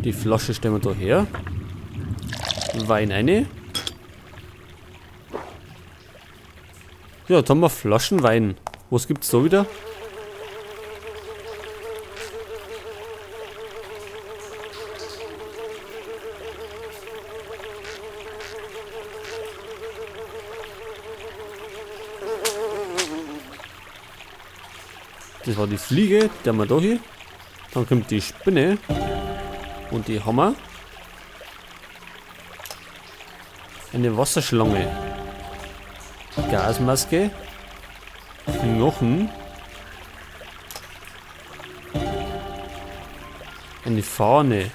Die Flasche stellen wir da her. Wein eine. Ja, jetzt haben wir Flaschen Wein. Was gibt's da wieder? Das war die Fliege, die haben wir da hier. Dann kommt die Spinne. Und die Hammer. Eine Wasserschlange. Gasmaske. Knochen. Eine Fahne.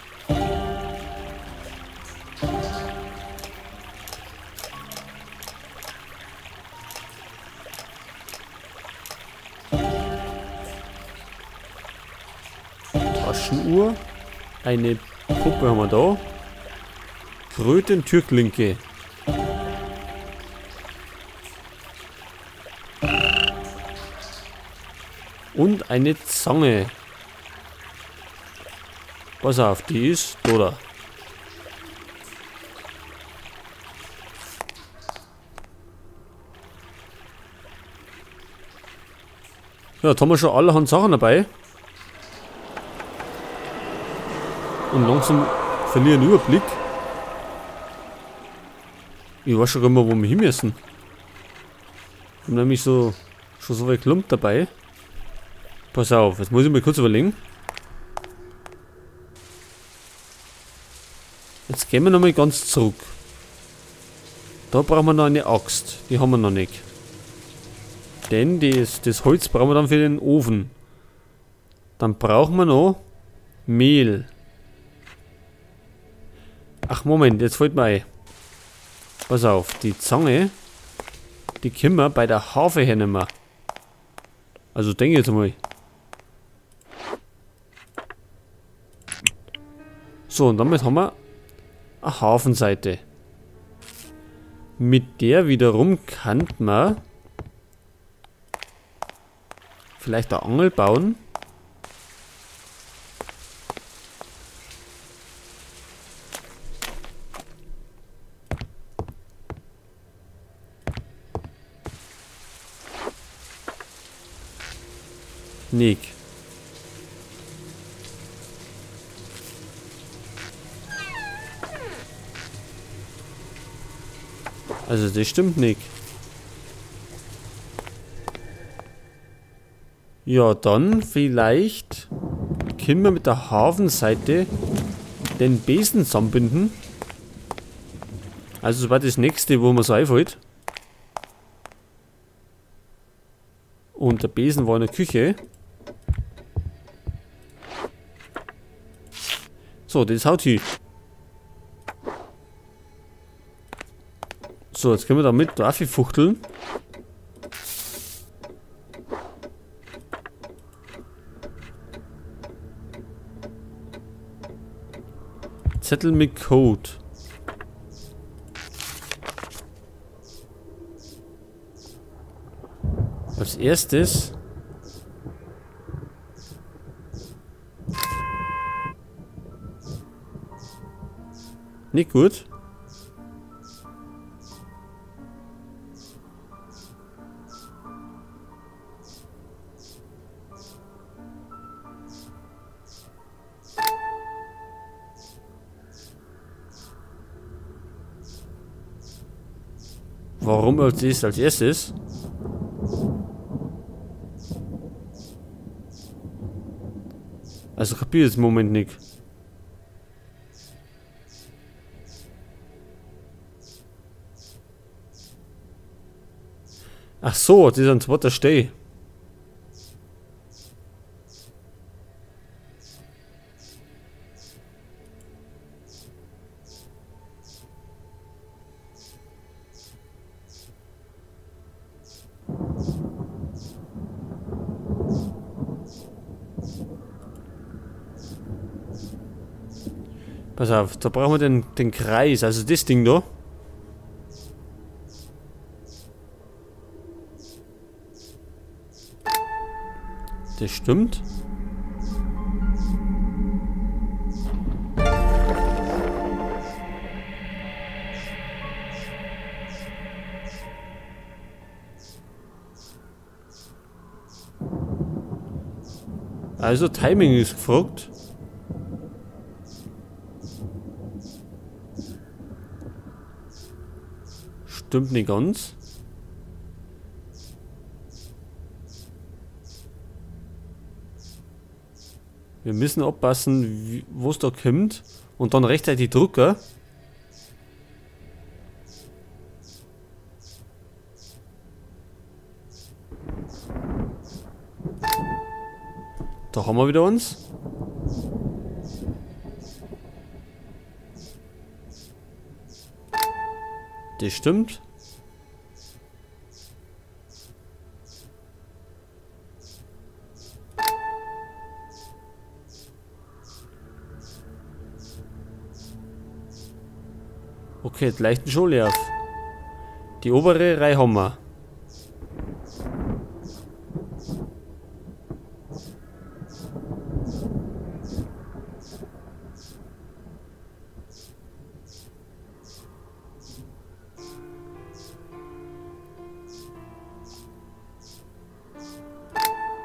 Taschenuhr. Eine Puppe haben wir da. Kröten-Türklinke. Und eine Zange. Pass auf, die ist da. Ja, jetzt haben wir schon allerhand Sachen dabei. Und langsam verliere ich den Überblick. Ich weiß schon gar nicht mehr, wo wir hin müssen. Ich habe nämlich schon so viel Klump dabei. Pass auf, jetzt muss ich mir kurz überlegen. Jetzt gehen wir nochmal ganz zurück. Da brauchen wir noch eine Axt. Die haben wir noch nicht. Denn das Holz brauchen wir dann für den Ofen. Dann brauchen wir noch Mehl. Ach Moment, jetzt fällt mir ein. Pass auf, die Zange, die können wir bei der Harfe hernehmen. Also denke ich jetzt mal. So, und damit haben wir eine Hafenseite. Mit der wiederum kann man vielleicht eine Angel bauen. Nick. Also das stimmt nicht. Ja, dann vielleicht können wir mit der Hafenseite den Besen zusammenbinden. Also das war das nächste, wo mir so einfällt. Und der Besen war in der Küche. So, das haut hier. So, jetzt können wir damit drauf fuchteln. Zettel mit Code. Als erstes nicht gut. Warum als erstes? Also kapiere ich jetzt im Moment nicht. Ach so, das ist ein zweiter Steh. Pass auf, da brauchen wir den Kreis, also das Ding da. Das stimmt. Also Timing ist gefragt. Stimmt nicht ganz. Wir müssen aufpassen, wo es da kommt. Und dann rechtzeitig drücken. Da haben wir wieder uns. Das stimmt. Okay, die leichten schon leer. Die obere Reihe haben wir.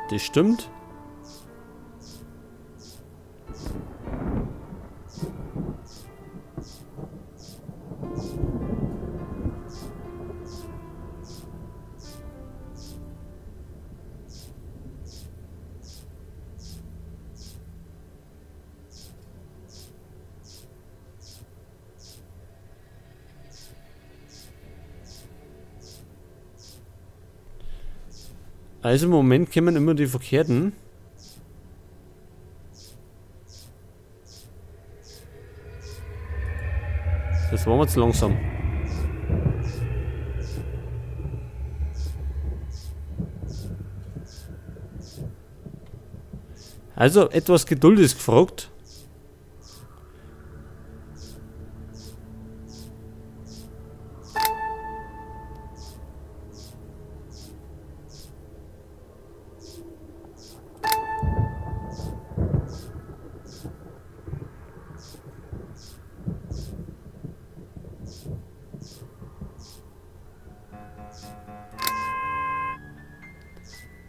Das stimmt. Also im Moment kommen immer die verkehrten. Das war mir zu langsam. Also etwas Geduld ist gefragt.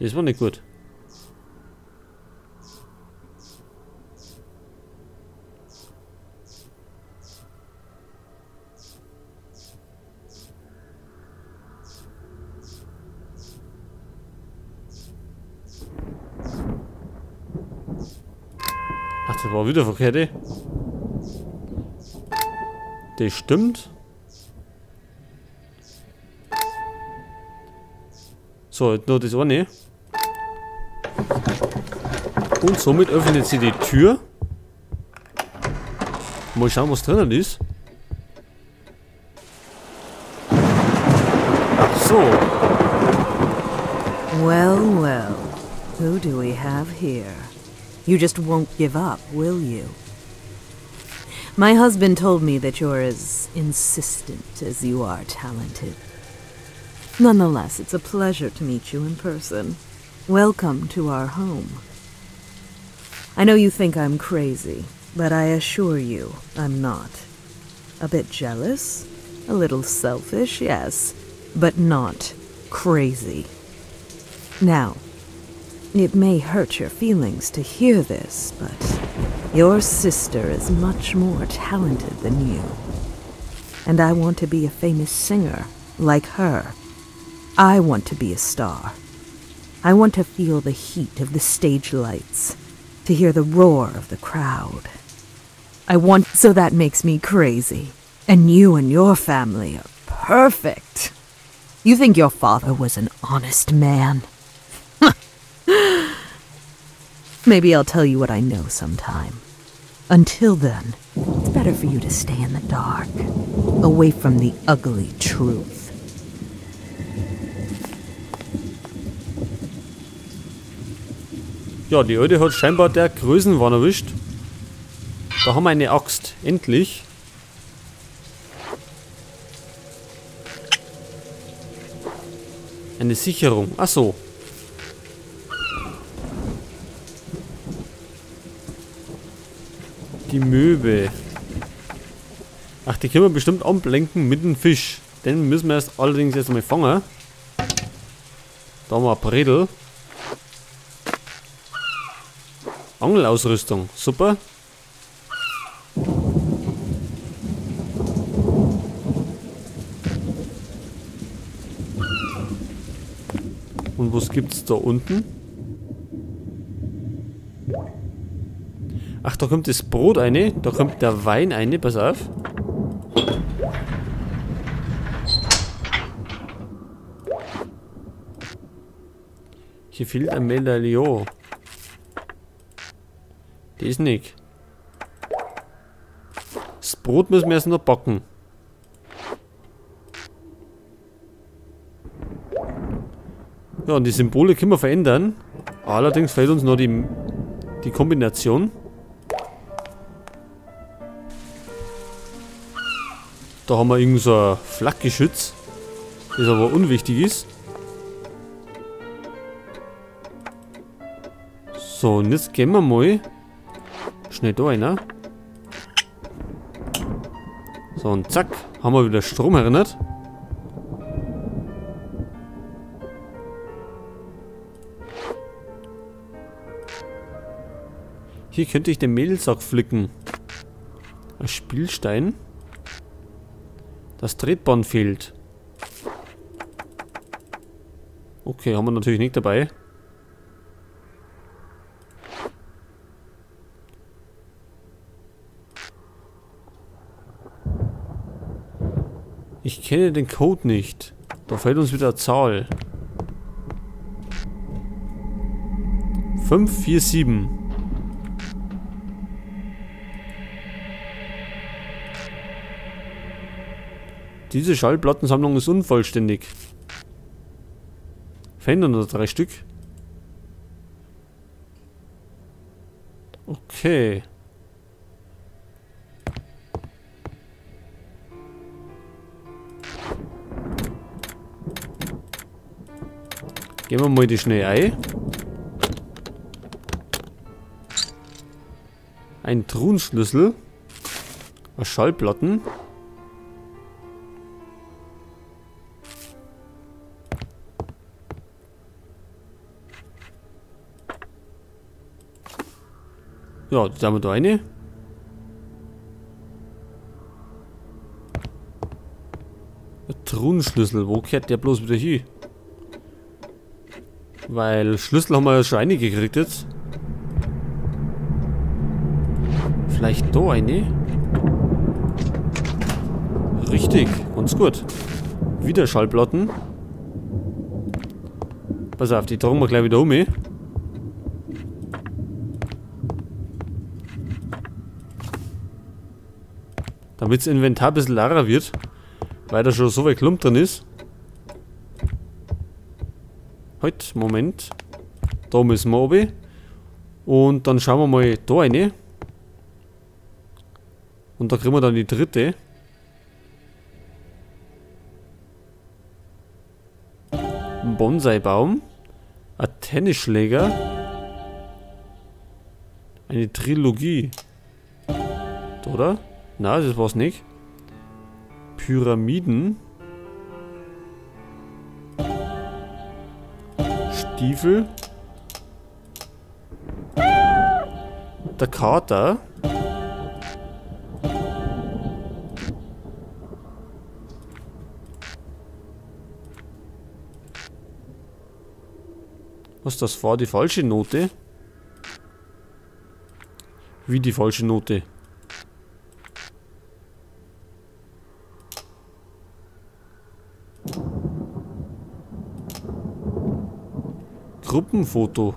Das war nicht gut. Ach, das war wieder verkehrt. Das stimmt. So, nur das eine. Und somit öffnet sie die Tür. Mal schauen, was drinnen ist. Ach so. Well, well. Who do we have here? You just won't give up, will you? My husband told me that you're as insistent as you are talented. Nonetheless, it's a pleasure to meet you in person. Welcome to our home. I know you think I'm crazy, but I assure you I'm not. A bit jealous, a little selfish, yes, but not crazy. Now, it may hurt your feelings to hear this, but your sister is much more talented than you. And I want to be a famous singer, like her. I want to be a star. I want to feel the heat of the stage lights, to hear the roar of the crowd. So that makes me crazy. And you and your family are perfect. You think your father was an honest man? Maybe I'll tell you what I know sometime. Until then, it's better for you to stay in the dark, away from the ugly truth. Ja, die Alte hat scheinbar der Größenwahn erwischt. Da haben wir eine Axt. Endlich. Eine Sicherung. Ach so. Die Möwe. Ach, die können wir bestimmt ablenken mit dem Fisch. Den müssen wir erst allerdings jetzt mal fangen. Da haben wir ein Bredel. Angelausrüstung. Super. Und was gibt's da unten? Ach, da kommt das Brot rein, da kommt der Wein rein, pass auf. Hier fehlt ein Medaillon. Das nicht. Das Brot müssen wir erst noch backen. Ja, und die Symbole können wir verändern. Allerdings fehlt uns noch die Kombination. Da haben wir irgend so ein Flakgeschütz, das aber unwichtig ist. So, und jetzt gehen wir mal schnell da rein. So, und zack, haben wir wieder Strom erinnert. Hier könnte ich den Mehlsack flicken. Ein Spielstein. Das Tretband fehlt. Okay, haben wir natürlich nicht dabei. Ich kenne den Code nicht. Da fehlt uns wieder eine Zahl. 547. Diese Schallplattensammlung ist unvollständig. Fehlen nur 3 Stück. Okay. Gehen wir mal die schnell ein. Ein Truhenschlüssel. Ein Schallplatten. Ja, da haben wir da eine. Ein Truhenschlüssel. Wo gehört der bloß wieder hin? Weil Schlüssel haben wir ja schon einige gekriegt jetzt. Vielleicht da eine? Richtig, ganz gut. Wieder Schallplatten. Pass auf, die tragen wir gleich wieder um. Damit das Inventar ein bisschen leerer wird. Weil da schon so viel Klump drin ist. Halt, Moment. Da müssen wir oben. Und dann schauen wir mal da rein. Und da kriegen wir dann die dritte. Ein Bonsai-Baum. Ein Tennisschläger. Eine Trilogie. Oder? Na, das war's nicht. Pyramiden. Stiefel. Der Kater. Was das war? Die falsche Note? Wie die falsche Note? Gruppenfoto.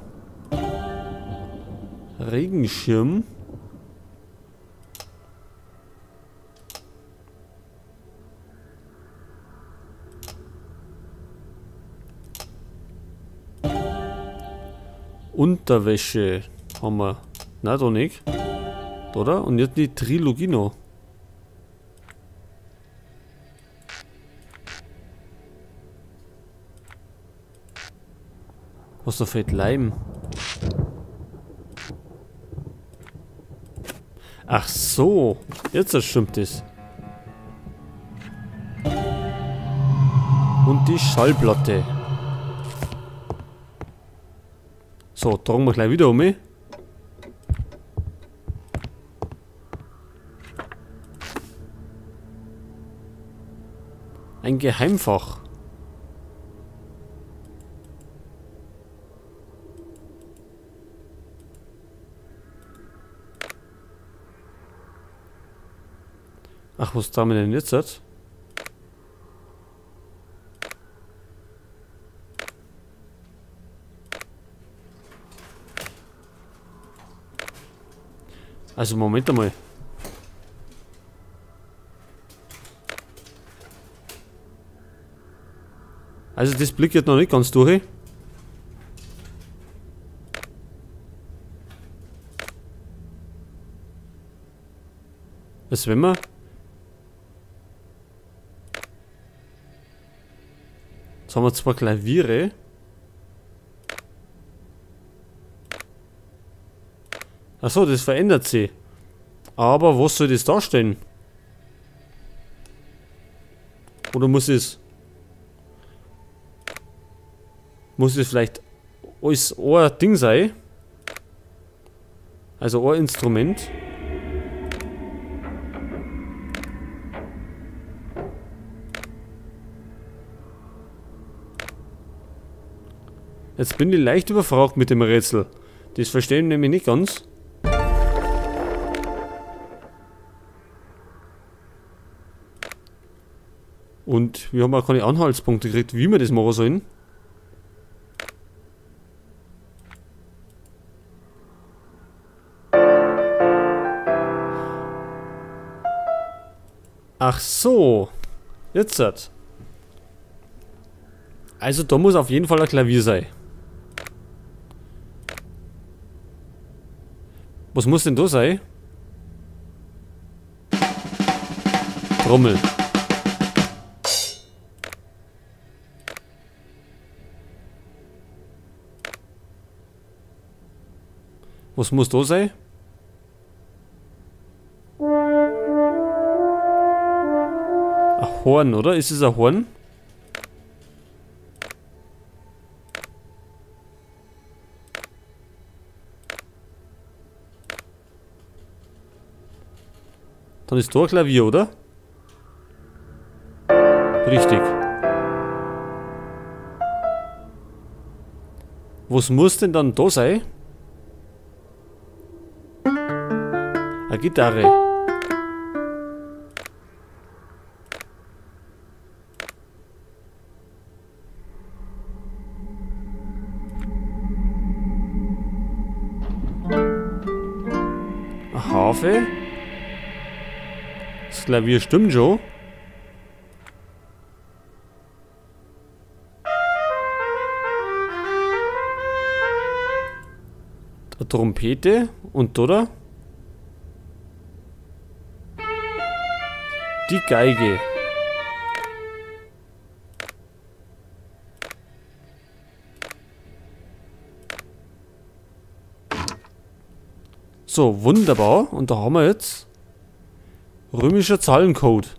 Regenschirm. Unterwäsche haben wir. Na, da nicht. Oder? Und jetzt die Trilogie noch. Was da fehlt? Leim. Ach so. Jetzt stimmt es. Und die Schallplatte. So, tragen wir gleich wieder um. Ein Geheimfach. Ach, was da denn jetzt hat? Also Moment einmal. Also das Blick jetzt noch nicht ganz durch. Was wenn wir? Jetzt haben wir zwei Klaviere. Achso, das verändert sich. Aber was soll das darstellen? Oder muss es vielleicht alles ein Ding sein? Also ein Instrument. Jetzt bin ich leicht überfragt mit dem Rätsel. Das verstehe ich nämlich nicht ganz. Und wir haben auch keine Anhaltspunkte gekriegt, wie wir das machen sollen. Ach so. Jetzt hat. Also da muss auf jeden Fall ein Klavier sein. Was muss denn da sein? Trommel. Was muss da sein? Ein Horn, oder? Ist es ein Horn? Dann ist da ein Klavier, oder? Richtig. Was muss denn dann da sein? Eine Gitarre. Eine Harfe. Das Klavier stimmt schon. Eine Trompete und oder? Die Geige. So, wunderbar. Und da haben wir jetzt römischer Zahlencode.